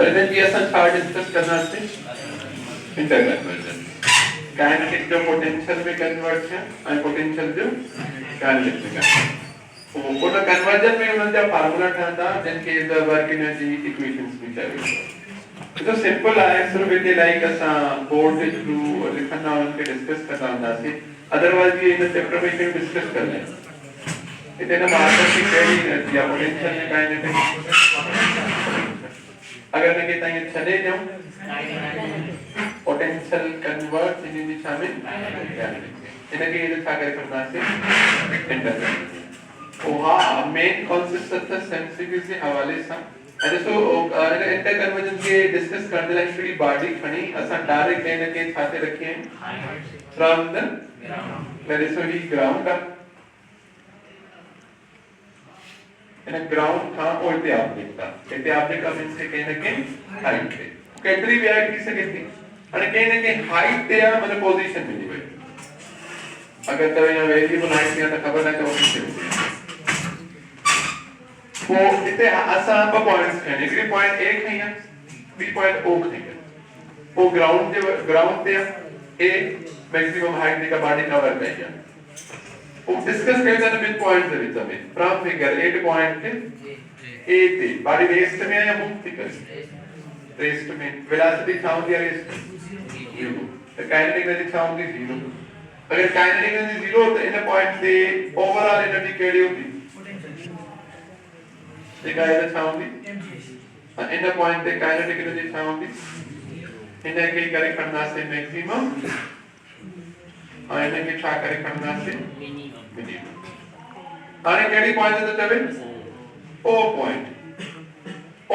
और इधर की असल चार्ट डिस्कस करना है इंटरकन्वर्जन काइनेटिक जो पोटेंशियल में कन्वर्जन और पोटेंशियल जो काइनेटिक में कन्वर्जन वो ना कन्वर्जन में उन्होंने फार्मूला ठाना जिनके द वर्क एनर्जी इक्वेशंस में चाहिए तो सिंपल है सिर्फ इतने लाइक असा बोर्ड के थ्रू लिखना उनके डिस्कस करना होता है अदरवाइज ये इन चैप्टर में क्यों डिस्कस कर लें इतने ना मार्कर की कैरी एनर्जी या पोटेंशियल में काइनेटिक अगर मैं कहता हूँ चले जाऊं पोटेंशियल कन्वर्ट इन दिशा में इनके ये दिशा करे करना से इंटरकन्वर्जन ओहा मेन कॉन्सेप्ट था सेंसिटिविटी से हवाले से अरे सो अगर इंटरकन्वर्जन के डिस्कस करने लगे थोड़ी बॉडी खणी असा डायरेक्ट लेने के छाते रखे हैं from the late is he ground in ground था और इतने ऑब्जेक्ट का मींस के कहने के हाइट है कैटरी वैरायटी से कहती અને कहने के हाइट ते मतलब पोजीशन मिली हुई अगर तो यहाँ वेरिएबल हाइट दिया तो खबर ना तो पोजीशन वो इतने आसान पर पॉइंट्स हैं एक पॉइंट एक है यहाँ बी पॉइंट ओक है वो ग्राउंड पे ए मैक्सिमम हाइट का बॉडी कवर कर दिया वो डिस्कस करते हैं मिड पॉइंट से बीच में फ्रॉम फिगर 8 पॉइंट ए थे बॉडी रेस्ट में या मूव थी कर रेस्ट में वेलोसिटी साउंड या रेस्ट जीरो तो काइनेटिक एनर्जी साउंड की जीरो अगर काइनेटिक एनर्जी जीरो तो इन पॉइंट से ओवरऑल एनर्जी केड़ी होगी ये काइनेटिक साउंड की इन पॉइंट पे काइनेटिक एनर्जी साउंड की इन्हें के करे करना से मैक्सिमम और इन्हें के छा करे करना से मिनिमम आने केड़ी पॉइंट तो चले ओ पॉइंट तो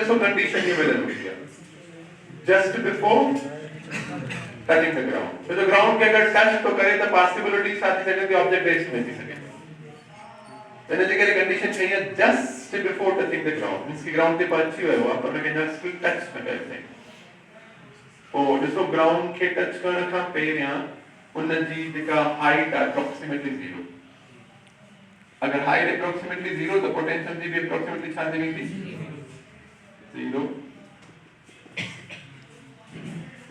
सो कंडीशन ये मिल रही है just before touching the ground तो जो ग्राउंड के अगर टच तो करे तो पॉसिबिलिटी साथ ही कि ऑब्जेक्ट रेस्ट में नहीं सके एनर्जी के कंडीशन चाहिए just before touching the ground means कि ग्राउंड पे पहुंची हुई हो अपन के जस्ट टच में करते हैं ओ जिसको ग्राउंड के टच करने का पहिरिया उनजी जेका हाइट अप्रोक्सीमेटली 0 अगर हाइट अप्रोक्सीमेटली 0 तो पोटेंशियल जी भी अप्रोक्सीमेटली छा देगी 0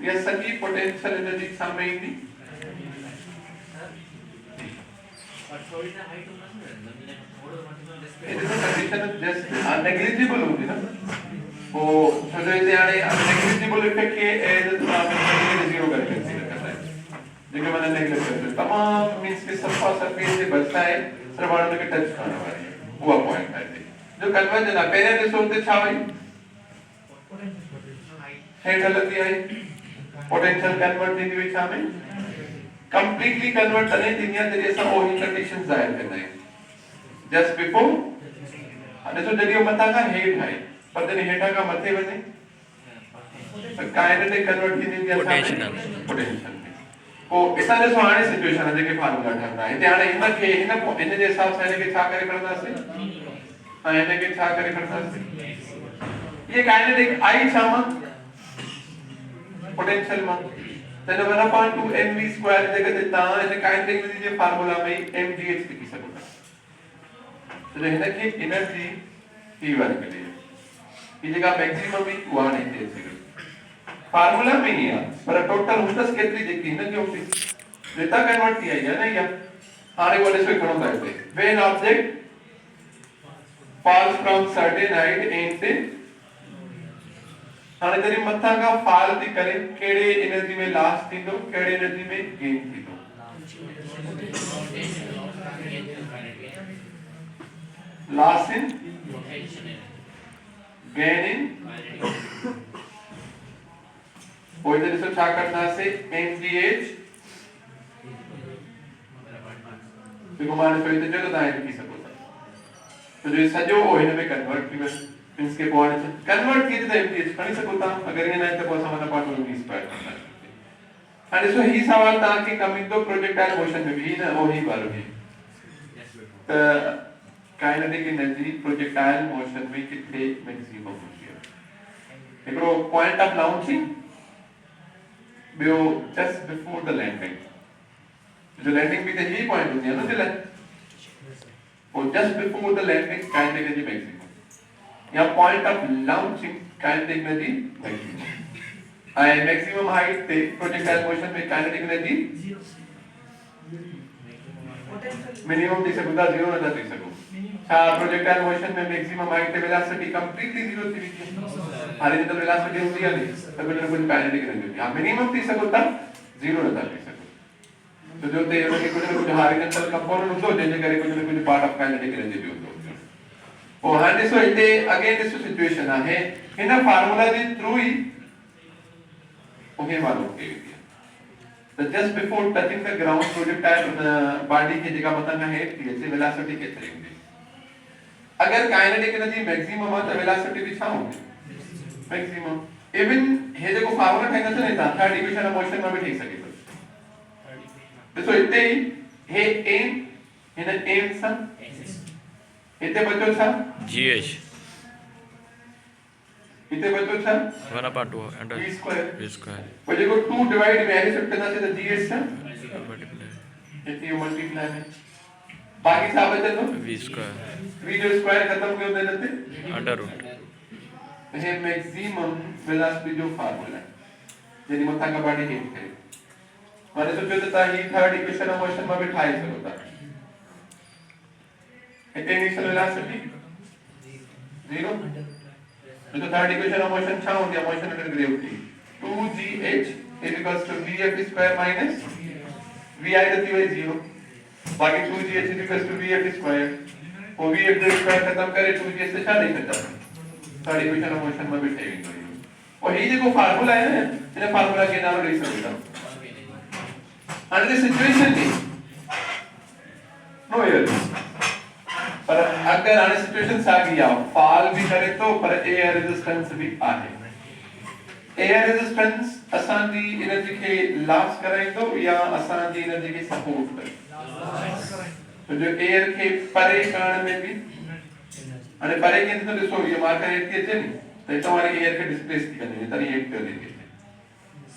ये सभी पोटेंशियल एनर्जी सामने ही और थोड़ी ना हाइट होना it is a condition of just negligible होगी ना वो जो इसे आने negligible इफेक्ट के एज जीरो करके कंसीडर करता है जो मैंने नेगलेक्ट करता है तमाम मींस के सरफेस से बचता है सिर्फ वाले के टच करने वाली वो पॉइंट है जो कन्वर्जन है पहले तो सोचते छा भाई हेड गलती आई पोटेंशियल कन्वर्ट दी हुई छा में कंप्लीटली कन्वर्ट करने दुनिया के जैसा वही कंडीशन जाहिर करना है जस्ट बिफोर અને જો જરીઓ મતાકા હેડ થાય પર તેને હેઠાકા મથે વને કાઇનેટિક કન્વર્ટ થી દિયા પોટેન્शियल को ऐसा जो आने सिचुएशन है के फार्मूला ढलना है ते आने इन के इन जे हिसाब से ने के छा करे करना से इन के छा करे करना से ये काइनेटिक आई छामा पोटेंशियल में तने 1/2 mv2 जगह देता है काइनेटिक में जे फार्मूला में mgh लिखी सको तो है कि एनर्जी ही वाली के लिए ये जगह मैक्सिमम भी हुआ नहीं दे सके फार्मूला में ही है पर टोटल उनस केतरी देखी ना कि ऑफिस डेटा कन्वर्ट किया है ना या आने वाले से करो करते when object falls from certain height and से आने तेरी मत्था का फाल थी करे केड़े एनर्जी में लास्ट थी तो केड़े एनर्जी में गेन थी तो last in gain in और इधर इसको क्या करना से mgh देखो माने तो इधर जो दाएं की सको तो जो सजो वो इन्हें में कन्वर्ट की मींस के पॉइंट कन्वर्ट की तो mgh कर नहीं सकता अगर ये नहीं तो बहुत सामान पार्ट में भी स्क्वायर करना है और इसको ही सवाल था कि कमिंग तो प्रोजेक्टाइल मोशन में भी ना वो ही वालों की काइनेटिक एनर्जी प्रोजेक्टाइल मोशन में कितने मैक्सिमम होती है एकरो पॉइंट ऑफ लॉन्चिंग बियो जस्ट बिफोर द लैंडिंग जो लैंडिंग भी तो यही पॉइंट होती है ना जो और just before the landing kinetic energy maximum या point of launching kinetic energy maximum आई मैक्सिमम हाइट पे प्रोजेक्टाइल मोशन में काइनेटिक एनर्जी मिनिमम थी सकता 0 न थी सकू छा प्रोजेक्टाइल मोशन में मैक्सिमम हाइट पे वेलोसिटी कंप्लीटली 0 थी हॉरिजॉन्टल वेलोसिटी होती है नहीं तो कुछ काइनेटिक एनर्जी हां मिनिमम थी सकता 0 न थी सकू तो जो ते उनके कुछ हॉरिजॉन्टल कंपोनेंट होतो जेने करे कुछ पार्ट ऑफ काइनेटिक एनर्जी भी होतो ओ हां दिसो इथे अगेन दिस सिचुएशन आहे इन फार्मूला जे थ्रू ही ओके मालूम के that just before touching the ground projectile body की जगह बताना है कि ऐसे वेलोसिटी कितनी होगी अगर काइनेटिक एनर्जी मैक्सिमम है तो वेलोसिटी भी छा होगी मैक्सिमम इवन हे जो फार्मूला ठाई नथो नहीं था थर्ड इक्वेशन ऑफ मोशन में भी ठीक सके तो इतने ही हे एम हिन एम सम इतने बचो छा GH इतने बचो छा 1/2 under v square v square वजह को 2 डिवाइड में ऐसे शिफ्ट करना से तो GH छा मल्टीप्लाई इतनी मल्टीप्लाई में बाकी सब बचे तो v स्क्वायर v जो स्क्वायर खत्म क्यों दे देते अंडर रूट ये मैक्सिमम वेलोसिटी जो फार्मूला है यानी मथा का बॉडी हिट है माने तो जो देता ही थर्ड इक्वेशन ऑफ मोशन में बिठाई से होता है इनिशियल वेलोसिटी 0 तो थर्ड इक्वेशन ऑफ मोशन छा होती है motion under gravity 2gh vf square minus vi देती है 0 बाकी 2gh vf स्क्वायर वो vf स्क्वायर खत्म करे 2gh से छा नहीं सकता थर्ड इक्वेशन ऑफ मोशन में बिठाई गई और ये जो फार्मूला है ना इन्हें फार्मूला के नाम लिख सकता हूं under this situation no air पर अगर आने सिचुएशन आ गया फॉल भी करे तो पर एयर रेजिस्टेंस भी आहे एयर रेजिस्टेंस असांजी एनर्जी के लॉस कराइंदो या असांजी एनर्जी के सपोर्ट करे तो जो एयर के परे करण में भी अने परे के तो ॾिसो ये मार्कर एट थी अचे नी त तुम्हारे एयर के डिस्प्लेस थी कंदी तरी एट कर दी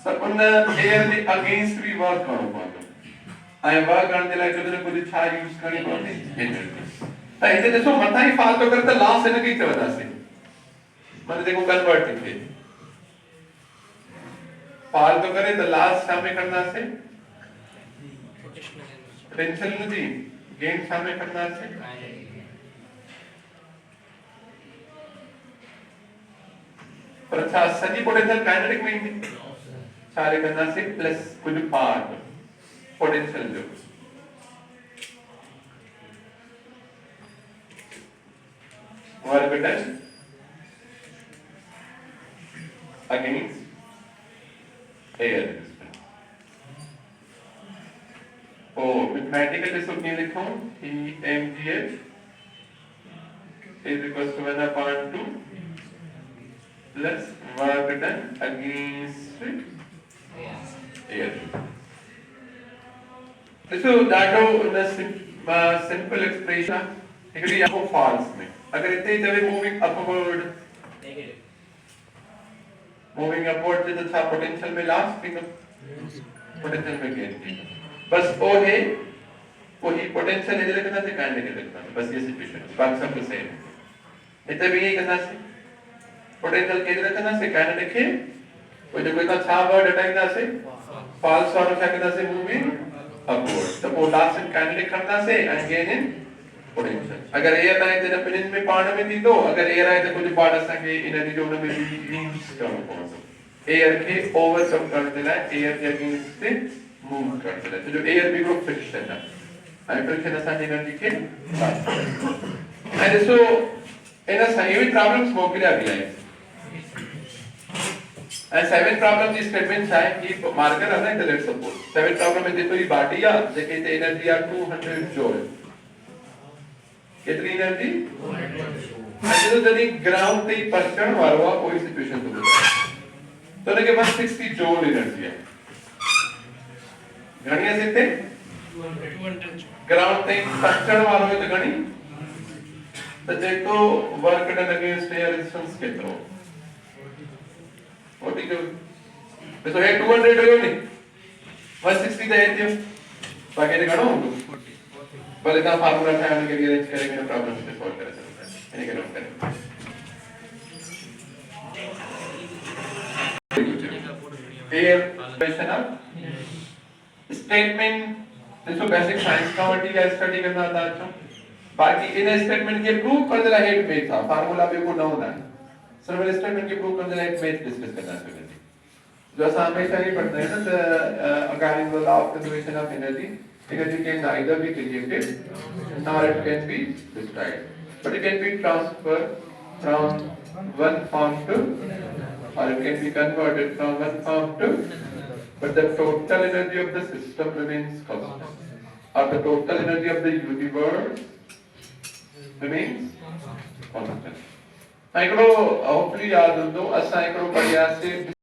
सब उन एयर जे अगेंस्ट भी वर्क करो पवंदो ऐं वर्क करण जे लाइ कुछ छा यूज करणी पवंदी एनर्जी त हिते ॾिसो मथा ही फाल तो करे त लॉस हिन खे चवंदासीं माने जेको कन्वर्ट थी थिए फाल तो करे त लॉस छा में कंदासीं पोटेंशियल एनर्जी गेन छा में कंदासीं पर अच्छा सजी पोटेंशियल काइनेटिक में ईंदी सारे कंदासीं प्लस कुछ पार्ट पोटेंशियल जो work done against air resistance ओ मैथमेटिकल इसको क्या लिखूं कि mgh is equals to 1/2 plus work done against air. So that is simple expression. हिकड़ी आपको false में अगर इतने जगह moving upward moving upward से तो था potential में last फिंगर potential में gain बस वो है वही potential इधर करना से कांड के रखना बस ये सिचुएशन बाकी सब तो सेम इतने भी यही करना से पोटेंशियल के इधर करना से काइनेटिक है वो जो कोई का छा वर्ड हटाइंदा से फॉल्स वाला क्या करना से मूविंग अपवर्ड तो वो लास्ट इन काइनेटिक करना से एंड गेन इन पोटेंशियल अगर एयर आए तो अपने में पार्ट में थी तो अगर एयर आए तो कुछ पार्ट असा के एनर्जी जो में यूज करना पड़ता एयर के ओवरकम करने के लिए एयर के अगेंस्ट से मूव करते हैं तो जो एयर भी को फ्रिक्शन है आई फ्रिक्शन असा एनर्जी के एंड सो इन अ सही प्रॉब्लम्स मोकलिया भी है and seven problem ji statement है कि मार्कर है ना इधर लेट्स सपोज सेवन प्रॉब्लम में देखो ये बाटी या जेके ते एनर्जी आ 200 जूल कितनी एनर्जी 200 तो जदी ग्राउंड ते पहुंचण वालो आ कोई सिचुएशन तो तो लगे 160 जूल एनर्जी है घणी है ते 200 ग्राउंड ते पहुंचण वालो है तो घणी तो जेको work done against air resistance केतिरो What is it? So here 200 हो नहीं 160 दे दियो बाकी तो गणो पर इतना फार्मूला था हमने के लिए अरेंज करेंगे प्रॉब्लम से सॉल्व कर सकते हैं यानी कि नोट करें एयर क्वेश्चन ऑफ स्टेटमेंट इसको बेसिक साइंस का वर्टी का स्टडी करना था अच्छा बाकी इन स्टेटमेंट के प्रूव कर जरा हेड में था फार्मूला पे को ना होना सर्वर स्टेटमेंट के प्रूव कर जरा हेड में डिस्कस करना है जो ऐसा हमेशा ही पढ़ते हैं ना according to law of conservation of energy energy can neither be created nor it can be destroyed but it can be transferred from one form to or it can be converted from one form to but the total energy of the system remains constant or the total energy of the universe remains constant. Hopefully याद हो तो असां एकड़ो प्रयास से